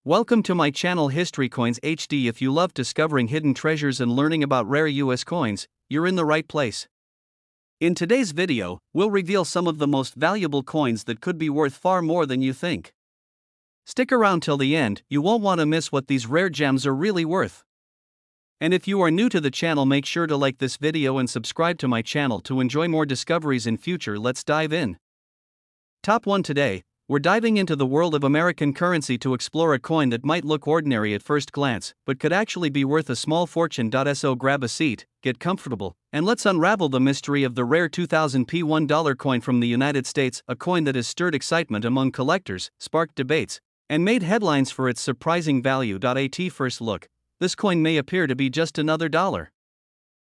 Welcome to my channel History Coins HD. If you love discovering hidden treasures and learning about rare US coins, you're in the right place. In today's video, we'll reveal some of the most valuable coins that could be worth far more than you think. Stick around till the end, you won't want to miss what these rare gems are really worth. And if you are new to the channel, make sure to like this video and subscribe to my channel to enjoy more discoveries in future. Let's dive in. Top 1 today. We're diving into the world of American currency to explore a coin that might look ordinary at first glance, but could actually be worth a small fortune. So grab a seat, get comfortable, and let's unravel the mystery of the rare 2000p $1 coin from the United States, a coin that has stirred excitement among collectors, sparked debates, and made headlines for its surprising value. At first look, this coin may appear to be just another dollar.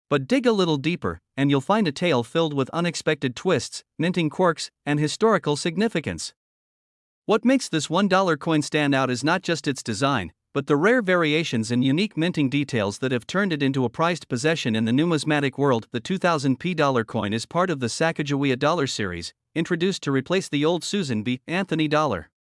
But dig a little deeper, and you'll find a tale filled with unexpected twists, minting quirks, and historical significance. What makes this $1 coin stand out is not just its design, but the rare variations and unique minting details that have turned it into a prized possession in the numismatic world. The 2000p dollar coin is part of the Sacagawea dollar series, introduced to replace the old Susan B. Anthony dollar.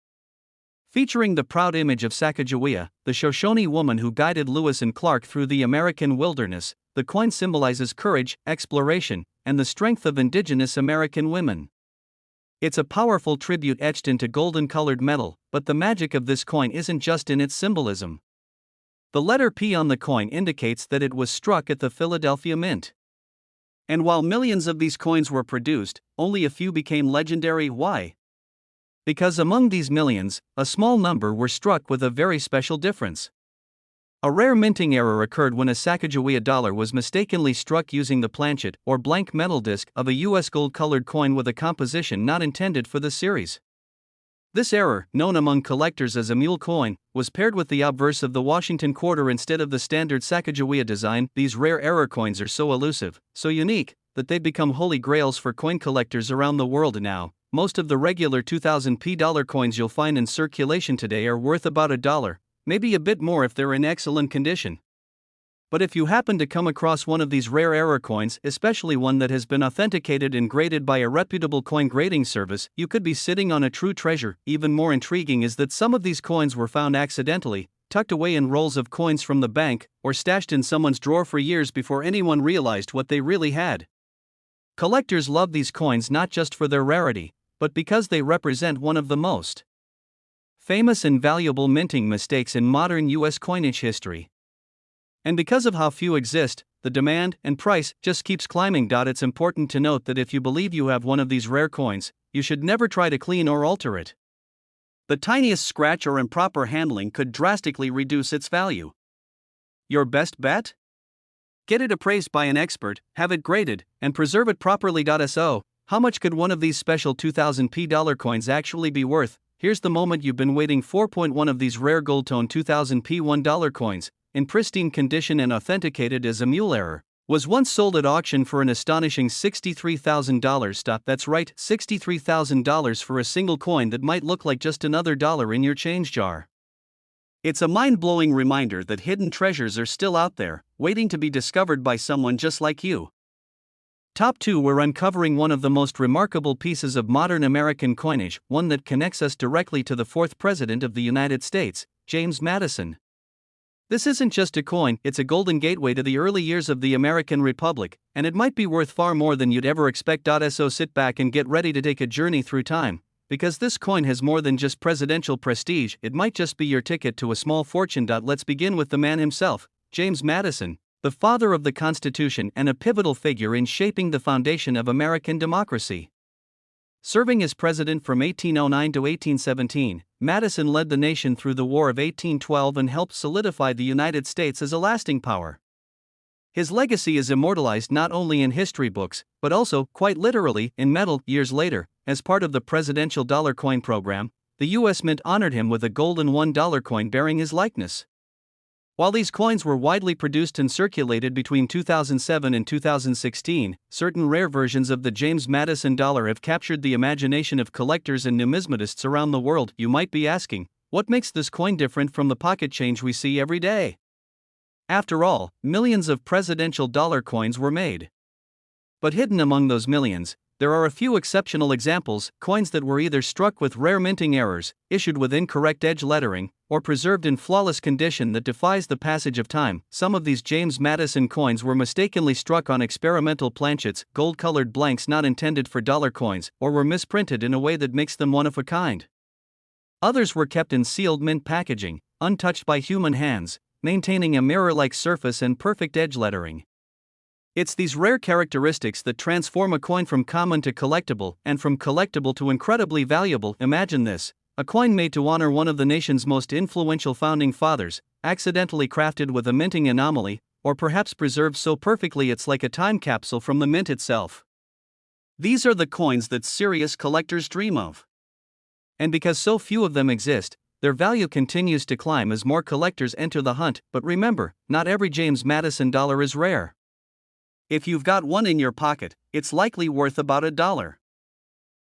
Featuring the proud image of Sacagawea, the Shoshone woman who guided Lewis and Clark through the American wilderness, the coin symbolizes courage, exploration, and the strength of indigenous American women. It's a powerful tribute etched into golden-colored metal, but the magic of this coin isn't just in its symbolism. The letter P on the coin indicates that it was struck at the Philadelphia Mint. And while millions of these coins were produced, only a few became legendary. Why? Because among these millions, a small number were struck with a very special difference. A rare minting error occurred when a Sacagawea dollar was mistakenly struck using the planchet or blank metal disc of a U.S. gold-colored coin with a composition not intended for the series. This error, known among collectors as a mule coin, was paired with the obverse of the Washington quarter instead of the standard Sacagawea design. These rare error coins are so elusive, so unique, that they've become holy grails for coin collectors around the world now. Most of the regular 2000p dollar coins you'll find in circulation today are worth about $1. Maybe a bit more if they're in excellent condition. But if you happen to come across one of these rare error coins, especially one that has been authenticated and graded by a reputable coin grading service, you could be sitting on a true treasure. Even more intriguing is that some of these coins were found accidentally, tucked away in rolls of coins from the bank, or stashed in someone's drawer for years before anyone realized what they really had. Collectors love these coins not just for their rarity, but because they represent one of the most famous and valuable minting mistakes in modern U.S. coinage history. And because of how few exist, the demand and price just keeps climbing. It's important to note that if you believe you have one of these rare coins, you should never try to clean or alter it. The tiniest scratch or improper handling could drastically reduce its value. Your best bet? Get it appraised by an expert, have it graded, and preserve it properly. So, how much could one of these special 2000p dollar coins actually be worth? Here's the moment you've been waiting for. One of these rare gold-tone 2000p $1 coins, in pristine condition and authenticated as a mule error, was once sold at auction for an astonishing $63,000. That's right, $63,000 for a single coin that might look like just another dollar in your change jar. It's a mind-blowing reminder that hidden treasures are still out there, waiting to be discovered by someone just like you. Top 2. We're uncovering one of the most remarkable pieces of modern American coinage, one that connects us directly to the 4th President of the United States, James Madison. This isn't just a coin, it's a golden gateway to the early years of the American Republic, and it might be worth far more than you'd ever expect. So sit back and get ready to take a journey through time, because this coin has more than just presidential prestige, it might just be your ticket to a small fortune. Let's begin with the man himself, James Madison, the father of the Constitution and a pivotal figure in shaping the foundation of American democracy. Serving as president from 1809 to 1817, Madison led the nation through the War of 1812 and helped solidify the United States as a lasting power. His legacy is immortalized not only in history books, but also, quite literally, in metal. Years later, as part of the Presidential Dollar Coin Program, the U.S. Mint honored him with a golden $1 coin bearing his likeness. While these coins were widely produced and circulated between 2007 and 2016, certain rare versions of the James Madison dollar have captured the imagination of collectors and numismatists around the world. You might be asking, what makes this coin different from the pocket change we see every day? After all, millions of presidential dollar coins were made. But hidden among those millions, there are a few exceptional examples: coins that were either struck with rare minting errors, issued with incorrect edge lettering, or preserved in flawless condition that defies the passage of time. Some of these James Madison coins were mistakenly struck on experimental planchets, gold-colored blanks not intended for dollar coins, or were misprinted in a way that makes them one of a kind. Others were kept in sealed mint packaging, untouched by human hands, maintaining a mirror-like surface and perfect edge lettering. It's these rare characteristics that transform a coin from common to collectible, and from collectible to incredibly valuable. Imagine this: a coin made to honor one of the nation's most influential founding fathers, accidentally crafted with a minting anomaly, or perhaps preserved so perfectly it's like a time capsule from the mint itself. These are the coins that serious collectors dream of. And because so few of them exist, their value continues to climb as more collectors enter the hunt. But remember, not every James Madison dollar is rare. If you've got one in your pocket, it's likely worth about $1.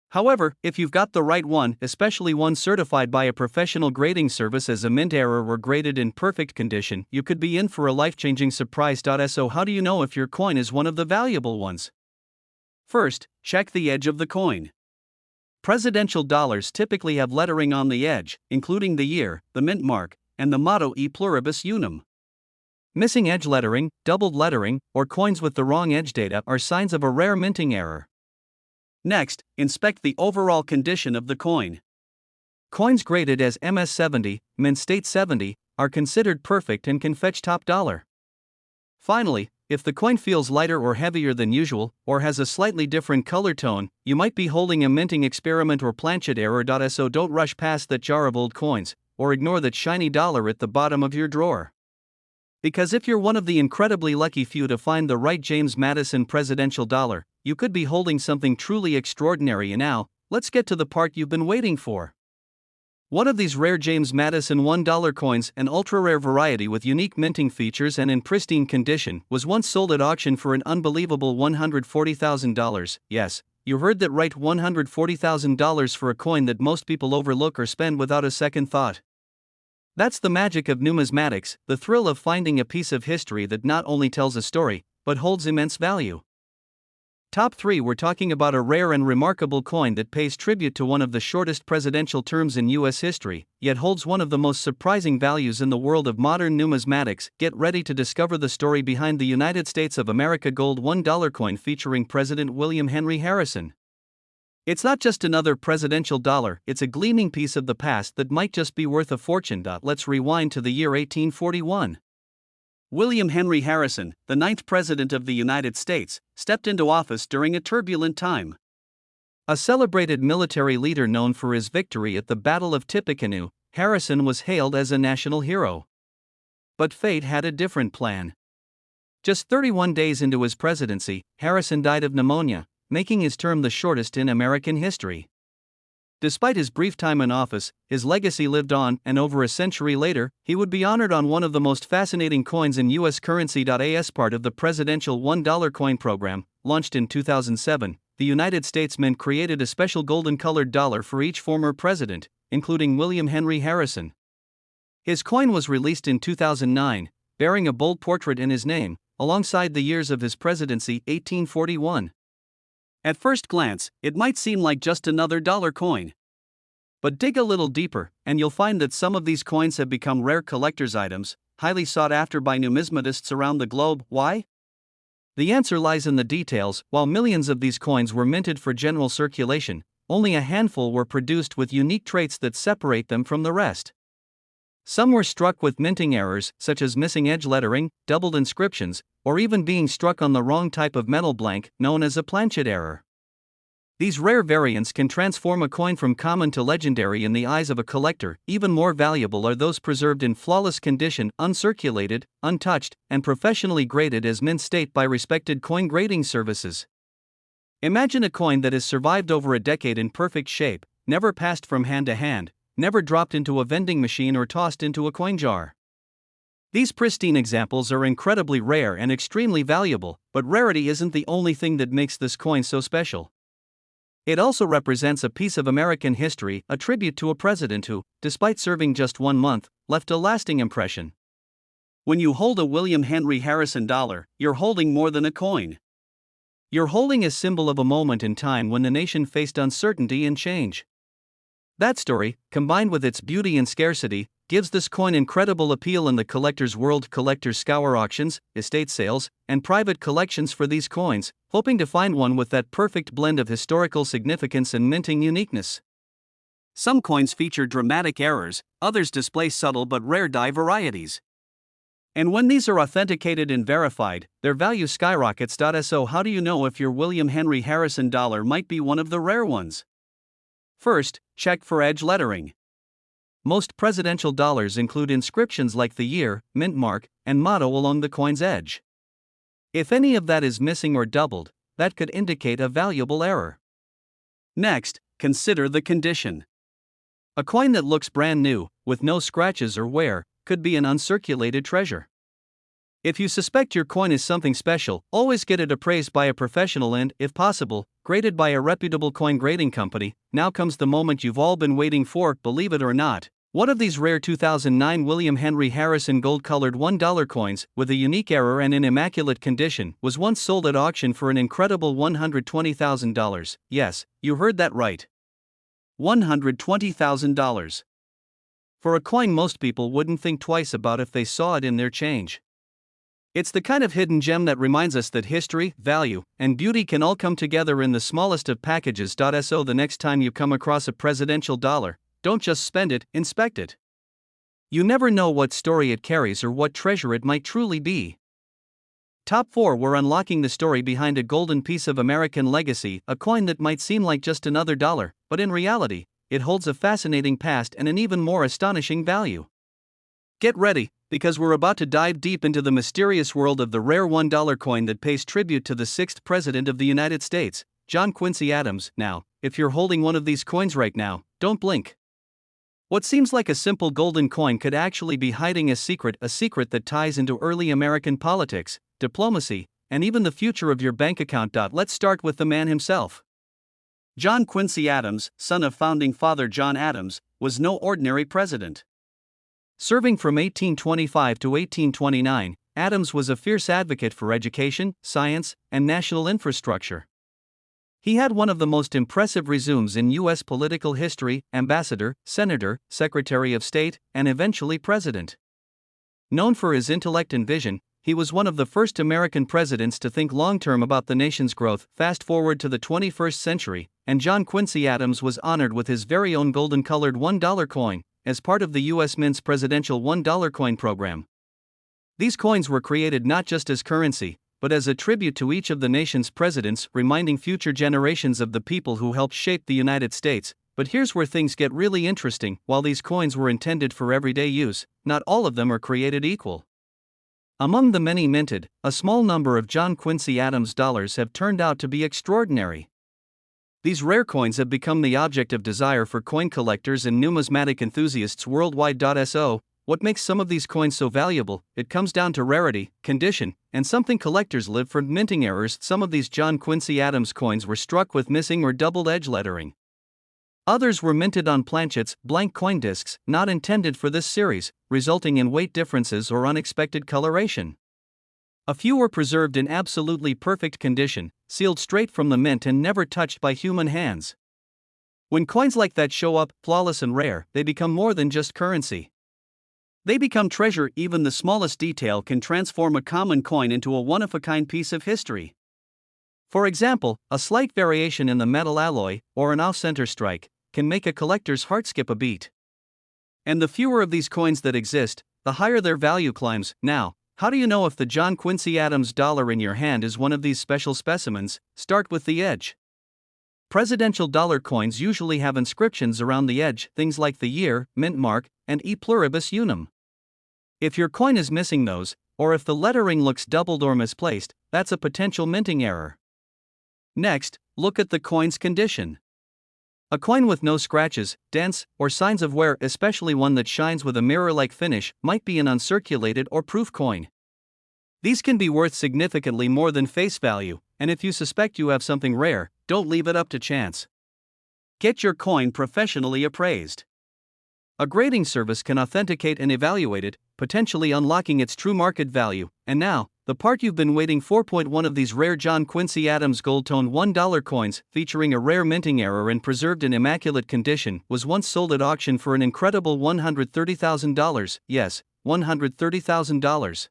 However, if you've got the right one, especially one certified by a professional grading service as a mint error or graded in perfect condition, you could be in for a life-changing surprise. So how do you know if your coin is one of the valuable ones? First, check the edge of the coin. Presidential dollars typically have lettering on the edge, including the year, the mint mark, and the motto E pluribus unum. Missing edge lettering, doubled lettering, or coins with the wrong edge data are signs of a rare minting error. Next, inspect the overall condition of the coin. Coins graded as MS-70, mint state 70, are considered perfect and can fetch top dollar. Finally, if the coin feels lighter or heavier than usual, or has a slightly different color tone, you might be holding a minting experiment or planchet error. So don't rush past that jar of old coins, or ignore that shiny dollar at the bottom of your drawer. Because if you're one of the incredibly lucky few to find the right James Madison presidential dollar, you could be holding something truly extraordinary. And now, let's get to the part you've been waiting for. One of these rare James Madison $1 coins, an ultra-rare variety with unique minting features and in pristine condition, was once sold at auction for an unbelievable $140,000. Yes, you heard that right, $140,000 for a coin that most people overlook or spend without a second thought. That's the magic of numismatics, the thrill of finding a piece of history that not only tells a story, but holds immense value. Top 3, we're talking about a rare and remarkable coin that pays tribute to one of the shortest presidential terms in U.S. history, yet holds one of the most surprising values in the world of modern numismatics. Get ready to discover the story behind the United States of America Gold $1 coin featuring President William Henry Harrison. It's not just another presidential dollar, it's a gleaming piece of the past that might just be worth a fortune. Let's rewind to the year 1841. William Henry Harrison, the 9th President of the United States, stepped into office during a turbulent time. A celebrated military leader known for his victory at the Battle of Tippecanoe, Harrison was hailed as a national hero. But fate had a different plan. Just 31 days into his presidency, Harrison died of pneumonia, making his term the shortest in American history. Despite his brief time in office, his legacy lived on, and over a century later, he would be honored on one of the most fascinating coins in U.S. currency. As part of the presidential $1 coin program, launched in 2007, the United States Mint created a special golden-colored dollar for each former president, including William Henry Harrison. His coin was released in 2009, bearing a bold portrait in his name, alongside the years of his presidency, 1841. At first glance, it might seem like just another dollar coin. But dig a little deeper, and you'll find that some of these coins have become rare collector's items, highly sought after by numismatists around the globe. Why? The answer lies in the details. While millions of these coins were minted for general circulation, only a handful were produced with unique traits that separate them from the rest. Some were struck with minting errors, such as missing edge lettering, doubled inscriptions, or even being struck on the wrong type of metal blank, known as a planchet error. These rare variants can transform a coin from common to legendary in the eyes of a collector. Even more valuable are those preserved in flawless condition, uncirculated, untouched, and professionally graded as mint state by respected coin grading services. Imagine a coin that has survived over a decade in perfect shape, never passed from hand to hand, never dropped into a vending machine or tossed into a coin jar. These pristine examples are incredibly rare and extremely valuable, but rarity isn't the only thing that makes this coin so special. It also represents a piece of American history, a tribute to a president who, despite serving just 1 month, left a lasting impression. When you hold a William Henry Harrison dollar, you're holding more than a coin. You're holding a symbol of a moment in time when the nation faced uncertainty and change. That story, combined with its beauty and scarcity, gives this coin incredible appeal in the collector's world. Collectors scour auctions, estate sales, and private collections for these coins, hoping to find one with that perfect blend of historical significance and minting uniqueness. Some coins feature dramatic errors, others display subtle but rare die varieties. And when these are authenticated and verified, their value skyrockets. So how do you know if your William Henry Harrison dollar might be one of the rare ones? First, check for edge lettering. Most presidential dollars include inscriptions like the year, mint mark, and motto along the coin's edge. If any of that is missing or doubled, that could indicate a valuable error. Next, consider the condition. A coin that looks brand new, with no scratches or wear, could be an uncirculated treasure. If you suspect your coin is something special, always get it appraised by a professional and, if possible, graded by a reputable coin grading company. Now comes the moment you've all been waiting for. Believe it or not, one of these rare 2009 William Henry Harrison gold-colored $1 coins, with a unique error and in immaculate condition, was once sold at auction for an incredible $120,000. Yes, you heard that right. $120,000. For a coin most people wouldn't think twice about if they saw it in their change. It's the kind of hidden gem that reminds us that history, value, and beauty can all come together in the smallest of packages. So the next time you come across a presidential dollar, don't just spend it, inspect it. You never know what story it carries or what treasure it might truly be. Top 4. We're unlocking the story behind a golden piece of American legacy, a coin that might seem like just another dollar, but in reality, it holds a fascinating past and an even more astonishing value. Get ready, because we're about to dive deep into the mysterious world of the rare $1 coin that pays tribute to the 6th President of the United States, John Quincy Adams. Now, if you're holding one of these coins right now, don't blink. What seems like a simple golden coin could actually be hiding a secret that ties into early American politics, diplomacy, and even the future of your bank account. Let's start with the man himself. John Quincy Adams, son of founding father John Adams, was no ordinary president. Serving from 1825 to 1829, Adams was a fierce advocate for education, science, and national infrastructure. He had one of the most impressive resumes in U.S. political history: ambassador, senator, secretary of state, and eventually president. Known for his intellect and vision, he was one of the first American presidents to think long-term about the nation's growth. Fast forward to the 21st century, and John Quincy Adams was honored with his very own golden-colored $1 coin, as part of the U.S. Mint's presidential $1 coin program. These coins were created not just as currency, but as a tribute to each of the nation's presidents, reminding future generations of the people who helped shape the United States. But here's where things get really interesting. While these coins were intended for everyday use, not all of them are created equal. Among the many minted, a small number of John Quincy Adams dollars have turned out to be extraordinary. These rare coins have become the object of desire for coin collectors and numismatic enthusiasts worldwide. So, what makes some of these coins so valuable? It comes down to rarity, condition, and something collectors live for: minting errors. Some of these John Quincy Adams coins were struck with missing or doubled edge lettering. Others were minted on planchets, blank coin discs, not intended for this series, resulting in weight differences or unexpected coloration. A few were preserved in absolutely perfect condition, sealed straight from the mint and never touched by human hands. When coins like that show up, flawless and rare, they become more than just currency. They become treasure. Even the smallest detail can transform a common coin into a one-of-a-kind piece of history. For example, a slight variation in the metal alloy, or an off-center strike, can make a collector's heart skip a beat. And the fewer of these coins that exist, the higher their value climbs. Now, how do you know if the John Quincy Adams dollar in your hand is one of these special specimens? Start with the edge. Presidential dollar coins usually have inscriptions around the edge, things like the year, mint mark, and e pluribus unum. If your coin is missing those, or if the lettering looks doubled or misplaced, that's a potential minting error. Next, look at the coin's condition. A coin with no scratches, dents, or signs of wear, especially one that shines with a mirror-like finish, might be an uncirculated or proof coin. These can be worth significantly more than face value, and if you suspect you have something rare, don't leave it up to chance. Get your coin professionally appraised. A grading service can authenticate and evaluate it, potentially unlocking its true market value. And now, the part you've been waiting for. One of these rare John Quincy Adams gold-toned $1 coins, featuring a rare minting error and preserved in immaculate condition, was once sold at auction for an incredible $130,000, yes, $130,000.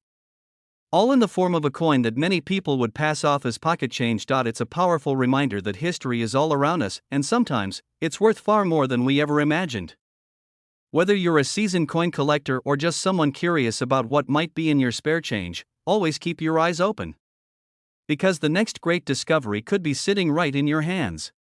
All in the form of a coin that many people would pass off as pocket change. It's a powerful reminder that history is all around us, and sometimes, it's worth far more than we ever imagined. Whether you're a seasoned coin collector or just someone curious about what might be in your spare change, always keep your eyes open. Because the next great discovery could be sitting right in your hands.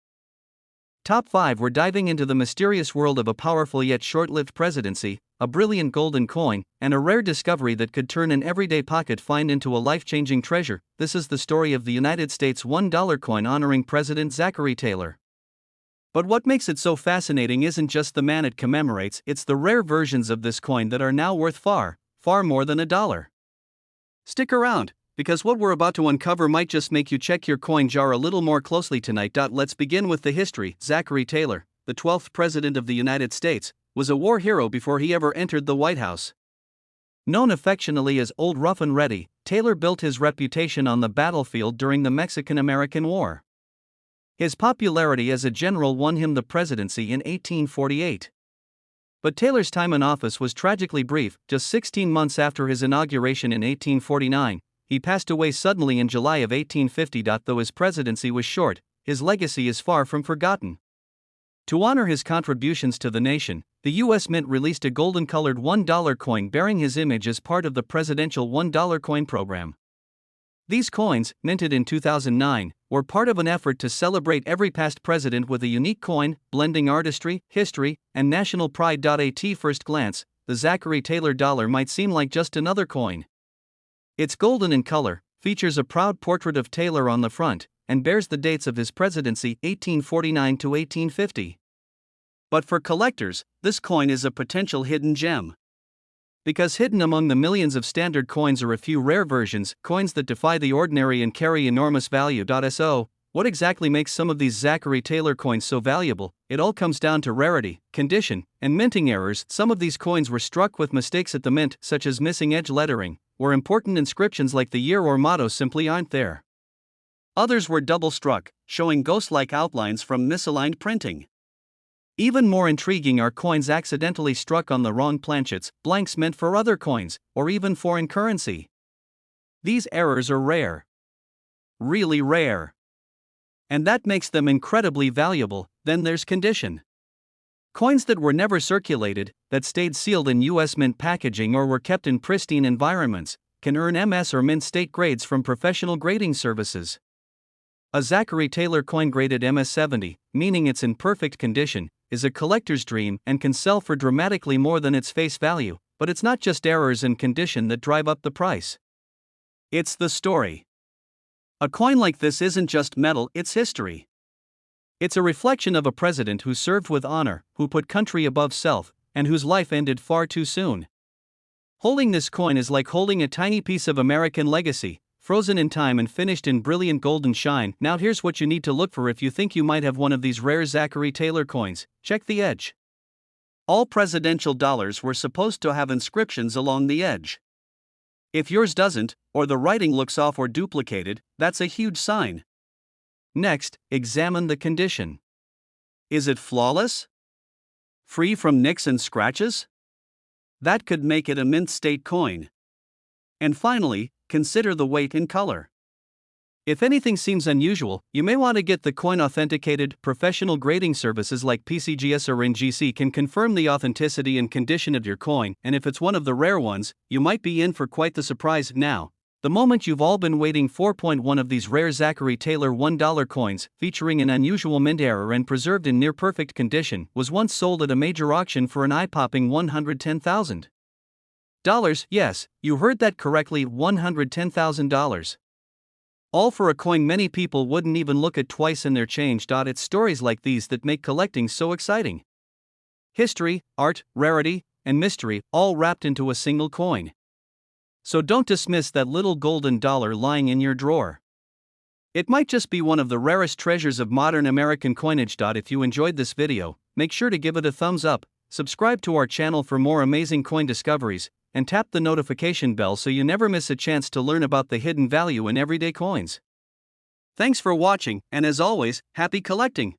Top 5. We're diving into the mysterious world of a powerful yet short-lived presidency, a brilliant golden coin, and a rare discovery that could turn an everyday pocket find into a life-changing treasure. This is the story of the United States $1 coin honoring President Zachary Taylor. But what makes it so fascinating isn't just the man it commemorates, it's the rare versions of this coin that are now worth far, far more than $1. Stick around, because what we're about to uncover might just make you check your coin jar a little more closely tonight. Let's begin with the history. Zachary Taylor, the 12th President of the United States, was a war hero before he ever entered the White House. Known affectionately as Old Rough and Ready, Taylor built his reputation on the battlefield during the Mexican-American War. His popularity as a general won him the presidency in 1848. But Taylor's time in office was tragically brief. Just 16 months after his inauguration in 1849, he passed away suddenly in July of 1850. Though his presidency was short, his legacy is far from forgotten. To honor his contributions to the nation, the U.S. Mint released a golden-colored $1 coin bearing his image as part of the presidential $1 coin program. These coins, minted in 2009, were part of an effort to celebrate every past president with a unique coin, blending artistry, history, and national pride. At first glance, the Zachary Taylor dollar might seem like just another coin. It's golden in color, features a proud portrait of Taylor on the front, and bears the dates of his presidency, 1849 to 1850. But for collectors, this coin is a potential hidden gem. Because hidden among the millions of standard coins are a few rare versions, coins that defy the ordinary and carry enormous value. So, what exactly makes some of these Zachary Taylor coins so valuable? It all comes down to rarity, condition, and minting errors. Some of these coins were struck with mistakes at the mint, such as missing edge lettering, where important inscriptions like the year or motto simply aren't there. Others were double-struck, showing ghost-like outlines from misaligned printing. Even more intriguing are coins accidentally struck on the wrong planchets, blanks meant for other coins, or even foreign currency. These errors are rare. Really rare. And that makes them incredibly valuable. Then there's condition. Coins that were never circulated, that stayed sealed in U.S. Mint packaging or were kept in pristine environments, can earn MS or Mint State grades from professional grading services. A Zachary Taylor coin graded MS-70, meaning it's in perfect condition, is a collector's dream and can sell for dramatically more than its face value. But it's not just errors and condition that drive up the price. It's the story. A coin like this isn't just metal, it's history. It's a reflection of a president who served with honor, who put country above self, and whose life ended far too soon. Holding this coin is like holding a tiny piece of American legacy, frozen in time and finished in brilliant golden shine. Now here's what you need to look for if you think you might have one of these rare Zachary Taylor coins. Check the edge. All presidential dollars were supposed to have inscriptions along the edge. If yours doesn't, or the writing looks off or duplicated, that's a huge sign. Next, examine the condition. Is it flawless? Free from nicks and scratches? That could make it a mint state coin. And finally, consider the weight and color. If anything seems unusual, you may want to get the coin authenticated. Professional grading services like PCGS or NGC can confirm the authenticity and condition of your coin, and if it's one of the rare ones, you might be in for quite the surprise. Now, the moment you've all been waiting for. One of these rare Zachary Taylor $1 coins, featuring an unusual mint error and preserved in near-perfect condition, was once sold at a major auction for an eye-popping $110,000. Yes, you heard that correctly, $110,000. All for a coin many people wouldn't even look at twice in their change. It's stories like these that make collecting so exciting. History, art, rarity, and mystery, all wrapped into a single coin. So don't dismiss that little golden dollar lying in your drawer. It might just be one of the rarest treasures of modern American coinage. If you enjoyed this video, make sure to give it a thumbs up, subscribe to our channel for more amazing coin discoveries, and tap the notification bell so you never miss a chance to learn about the hidden value in everyday coins. Thanks for watching, and as always, happy collecting!